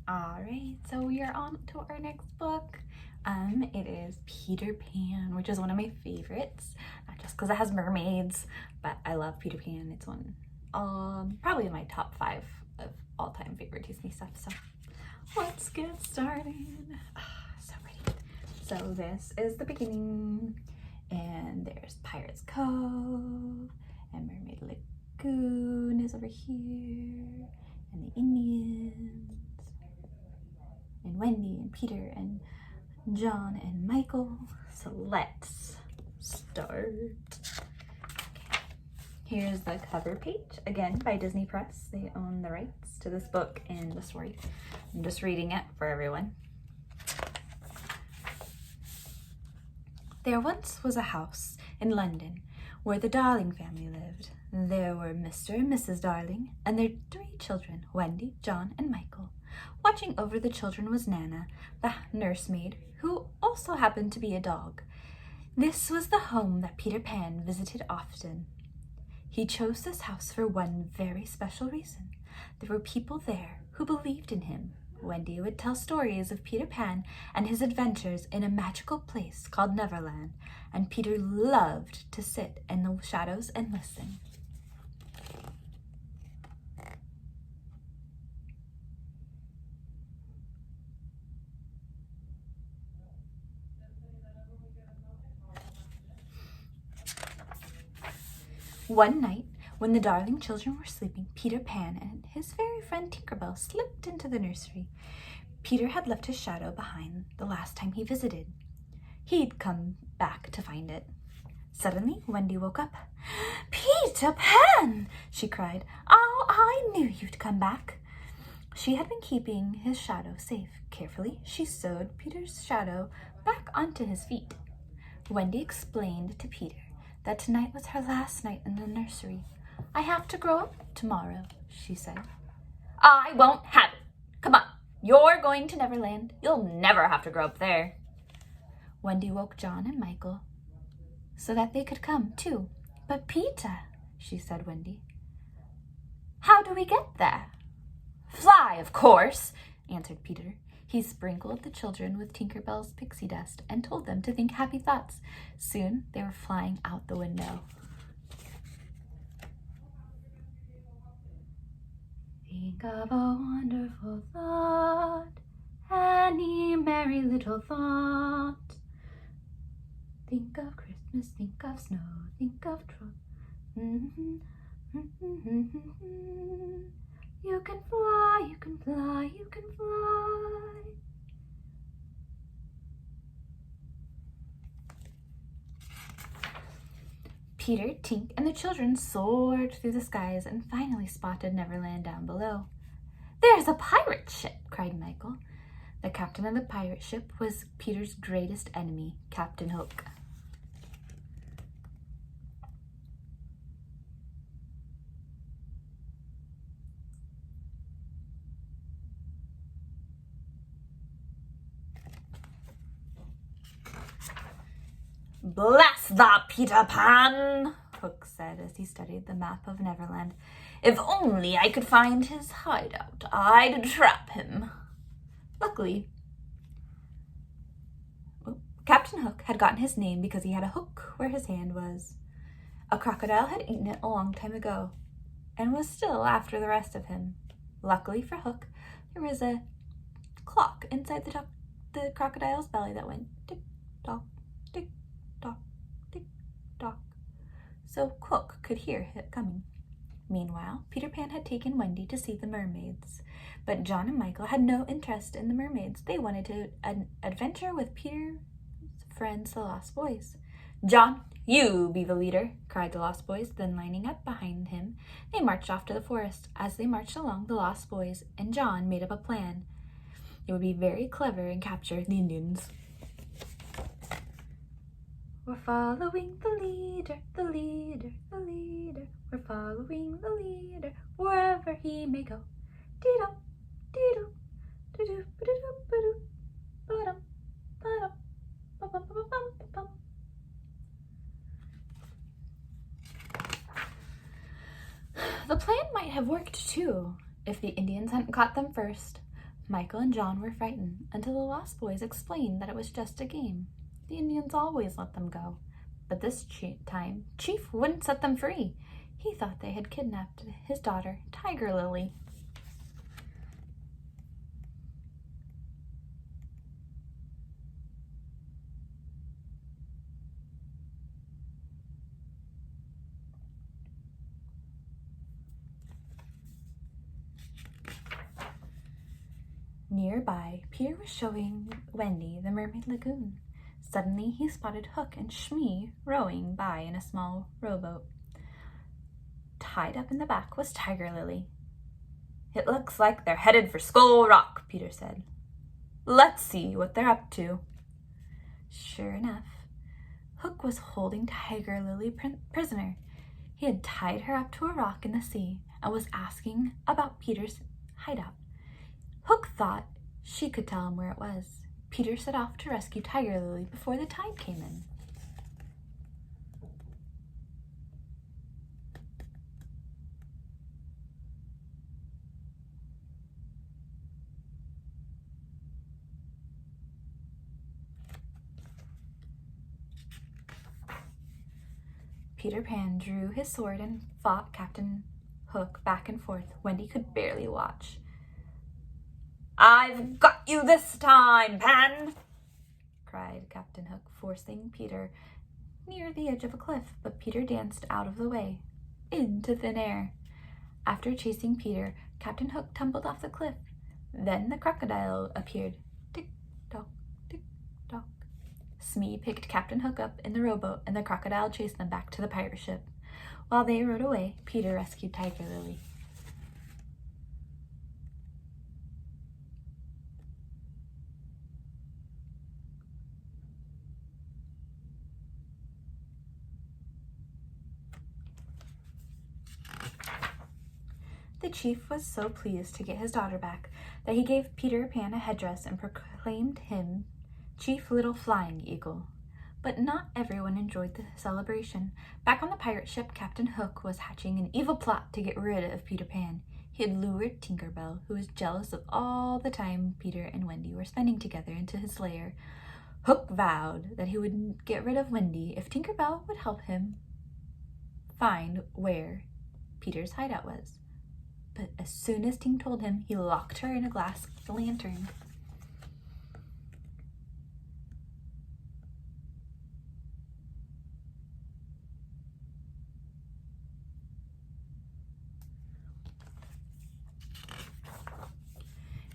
All right, so we are on to our next book. It is Peter Pan, which is one of my favorites, not just because it has mermaids, but I love Peter Pan. It's one, probably in my top 5 of all-time favorite Disney stuff. So let's get started. So pretty. So this is the beginning, and there's Pirates Cove, and Mermaid Lagoon is over here, and the Indians, and Wendy and Peter and John and Michael. So let's start. Okay. Here's the cover page, again by Disney Press. They own the rights to this book and the story. I'm just reading it for everyone. There once was a house in London where the Darling family lived. There were Mr. and Mrs. Darling and their 3 children, Wendy, John, and Michael. Watching over the children was Nana, the nursemaid, who also happened to be a dog. This was the home that Peter Pan visited often. He chose this house for one very special reason. There were people there who believed in him. Wendy would tell stories of Peter Pan and his adventures in a magical place called Neverland, and Peter loved to sit in the shadows and listen. One night, when the Darling children were sleeping, Peter Pan and his fairy friend Tinkerbell slipped into the nursery. Peter had left his shadow behind the last time he visited. He'd come back to find it. Suddenly, Wendy woke up. "Peter Pan!" she cried. "Oh, I knew you'd come back." She had been keeping his shadow safe. Carefully, she sewed Peter's shadow back onto his feet. Wendy explained to Peter that tonight was her last night in the nursery. "I have to grow up tomorrow," she said. "I won't have it. Come on, you're going to Neverland. You'll never have to grow up there." Wendy woke John and Michael so that they could come too. "But Peter," she said, Wendy, "how do we get there?" "Fly, of course," answered Peter. He sprinkled the children with Tinkerbell's pixie dust and told them to think happy thoughts. Soon they were flying out the window. Think of a wonderful thought, any merry little thought. Think of Christmas, think of snow, think of trouble. You can fly, you can fly, you can fly. Peter, Tink, and the children soared through the skies and finally spotted Neverland down below. "There's a pirate ship!" cried Michael. The captain of the pirate ship was Peter's greatest enemy, Captain Hook. "Blast thee, Peter Pan!" Hook said as he studied the map of Neverland. "If only I could find his hideout, I'd trap him." Luckily, Captain Hook had gotten his name because he had a hook where his hand was. A crocodile had eaten it a long time ago and was still after the rest of him. Luckily for Hook, there was a clock inside the crocodile's belly that went tick-tock, tick-tock, tick-tock, so Hook could hear it coming. Meanwhile, Peter Pan had taken Wendy to see the mermaids, but John and Michael had no interest in the mermaids. They wanted to adventure with Peter's friends, the Lost Boys. "John, you be the leader," cried the Lost Boys. Then lining up behind him, they marched off to the forest. As they marched along, the Lost Boys and John made up a plan. It would be very clever and capture the Indians. "We're following the leader, the leader, the leader. We're following the leader, wherever he may go. Dee-dum, dee-dum, doo-doo, ba-doo, ba-doo, ba-dum, ba-dum, ba-bum, ba-bum, ba-bum." The plan might have worked too if the Indians hadn't caught them first. Michael and John were frightened until the Lost Boys explained that it was just a game. The Indians always let them go, but this time Chief wouldn't set them free. He thought they had kidnapped his daughter, Tiger Lily. Nearby, Peter was showing Wendy the Mermaid Lagoon. Suddenly, he spotted Hook and Shmee rowing by in a small rowboat. Tied up in the back was Tiger Lily. "It looks like they're headed for Skull Rock," Peter said. "Let's see what they're up to." Sure enough, Hook was holding Tiger Lily prisoner. He had tied her up to a rock in the sea and was asking about Peter's hideout. Hook thought she could tell him where it was. Peter set off to rescue Tiger Lily before the tide came in. Peter Pan drew his sword and fought Captain Hook back and forth. Wendy could barely watch. "I've got you this time, Pan!" cried Captain Hook, forcing Peter near the edge of a cliff, but Peter danced out of the way, into thin air. After chasing Peter, Captain Hook tumbled off the cliff. Then the crocodile appeared. Tick-tock, tick-tock. Smee picked Captain Hook up in the rowboat, and the crocodile chased them back to the pirate ship. While they rowed away, Peter rescued Tiger Lily. The chief was so pleased to get his daughter back that he gave Peter Pan a headdress and proclaimed him Chief Little Flying Eagle. But not everyone enjoyed the celebration. Back on the pirate ship, Captain Hook was hatching an evil plot to get rid of Peter Pan. He had lured Tinker Bell, who was jealous of all the time Peter and Wendy were spending together, into his lair. Hook vowed that he would get rid of Wendy if Tinker Bell would help him find where Peter's hideout was. But as soon as Ting told him, he locked her in a glass lantern.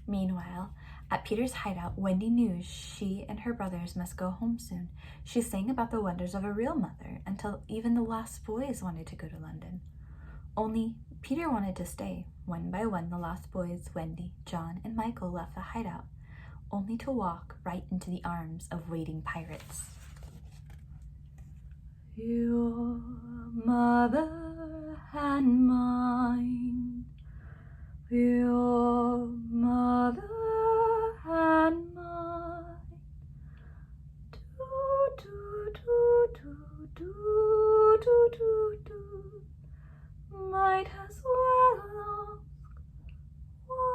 Meanwhile, at Peter's hideout, Wendy knew she and her brothers must go home soon. She sang about the wonders of a real mother until even the Lost Boys wanted to go to London. Only Peter wanted to stay. One by one, the Lost Boys, Wendy, John, and Michael left the hideout, only to walk right into the arms of waiting pirates. "Your mother and mine, your mother and mine, do do do do do do do do, might as well ask why."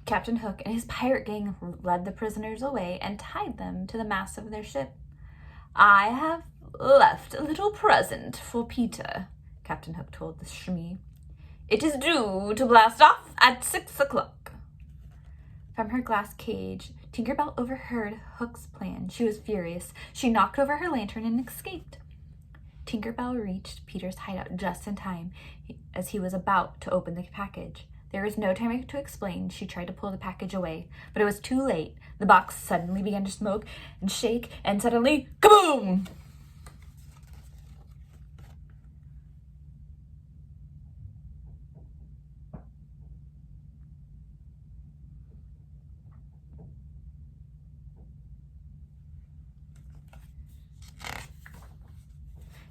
Captain Hook and his pirate gang led the prisoners away and tied them to the mast of their ship. "I have left a little present for Peter," Captain Hook told the Shmee. "It is due to blast off at 6 o'clock. From her glass cage, Tinker Bell overheard Hook's plan. She was furious. She knocked over her lantern and escaped. Tinker Bell reached Peter's hideout just in time as he was about to open the package. There was no time to explain. She tried to pull the package away, but it was too late. The box suddenly began to smoke and shake, and suddenly, kaboom!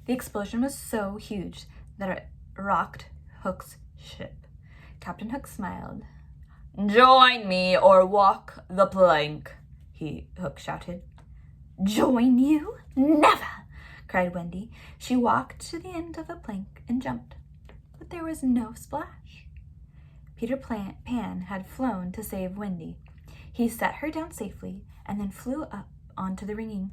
The explosion was so huge that rocked Hook's ship. Captain Hook smiled. "Join me or walk the plank," Hook shouted. "Join you? Never!" cried Wendy. She walked to the end of the plank and jumped, but there was no splash. Peter Pan had flown to save Wendy. He set her down safely and then flew up onto the ringing.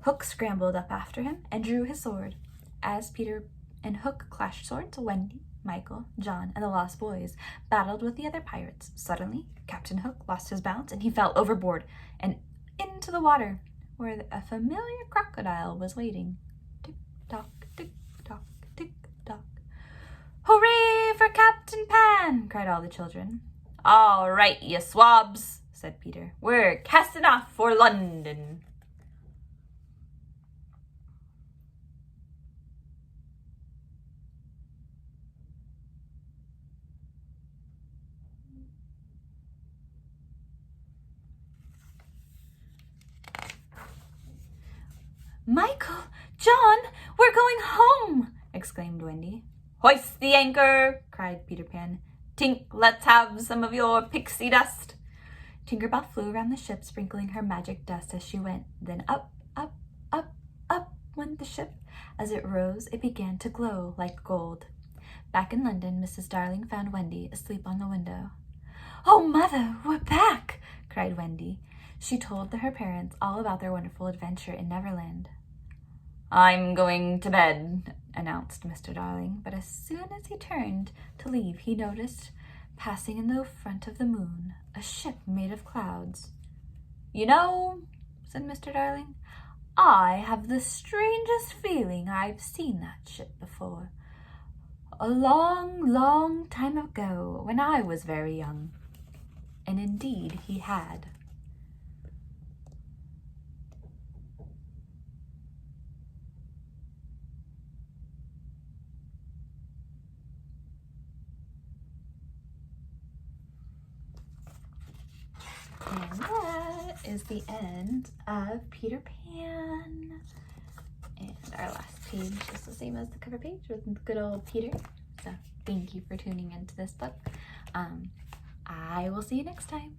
Hook scrambled up after him and drew his sword. As Peter and Hook clashed swords, Wendy, Michael, John, and the Lost Boys battled with the other pirates. Suddenly, Captain Hook lost his balance and he fell overboard and into the water, where a familiar crocodile was waiting. Tick-tock, tick-tock, tick-tock. "Hooray for Captain Pan!" cried all the children. "All right, you swabs," said Peter. "We're casting off for London." "Michael! John! We're going home!" exclaimed Wendy. "Hoist the anchor!" cried Peter Pan. "Tink, let's have some of your pixie dust." Tinkerbell flew around the ship, sprinkling her magic dust as she went. Then up, up, up, up went the ship. As it rose, it began to glow like gold. Back in London, Mrs. Darling found Wendy asleep on the window. "Oh, Mother, we're back!" cried Wendy. She told her parents all about their wonderful adventure in Neverland. "I'm going to bed," announced Mr. Darling, but as soon as he turned to leave, he noticed, passing in the front of the moon, a ship made of clouds. "You know," said Mr. Darling, "I have the strangest feeling I've seen that ship before. A long, long time ago, when I was very young." And indeed he had. And that is the end of Peter Pan. And our last page is the same as the cover page with good old Peter. So thank you for tuning into this book. I will see you next time.